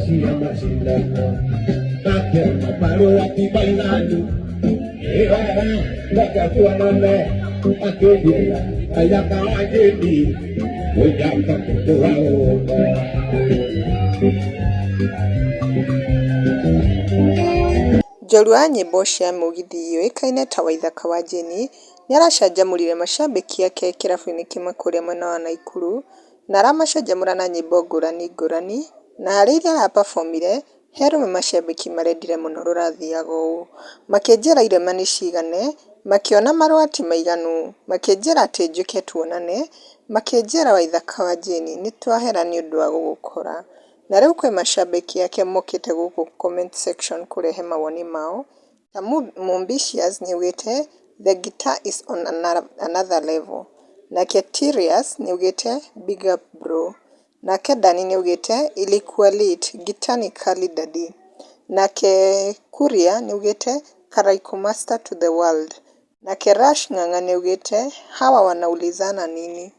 cia macindano akĩona barũa ti bainani ĩwega reke tuonane akĩnjĩra ayaka wanjĩni ũnjamba kũndũra ũmwe. Njorua wa nyĩmbo cia mũgithi yũĩkaine ta Waithaka wa Jane nĩaracanjamũrire macambĩki ake kĩrabu-inĩ kĩmwe kũrĩa mwena wa Naikuru na aramacanjamũra na nyĩmbo ngũrani ngũrani, na harĩ iria arapafomire he arũme macambĩki marendire mũno rũrathiaga ũũ, makĩnjĩra irema nĩ cigane, makĩona marũa ti maiganu, makĩnjĩra atĩ njũke tuonane, makĩnjĩra Waithaka wa Jane nĩtwahera nĩũndũ wa gũgũkora. Na rĩu kwĩ macambĩki ake mokĩte gũkũ comment section kũrehe mawoni mao, ta Mumbicious nĩaugĩte the guitar is on another level, nake Tirius nĩaugĩte big up bro, nake Dani nĩaugĩte ilikuwa lit guitar ni kali daddy, nake Kuria nĩaugĩte Karaiko master to the world, nake Rush Ng'ang'a nĩaugĩte hawa wanaulizana nini.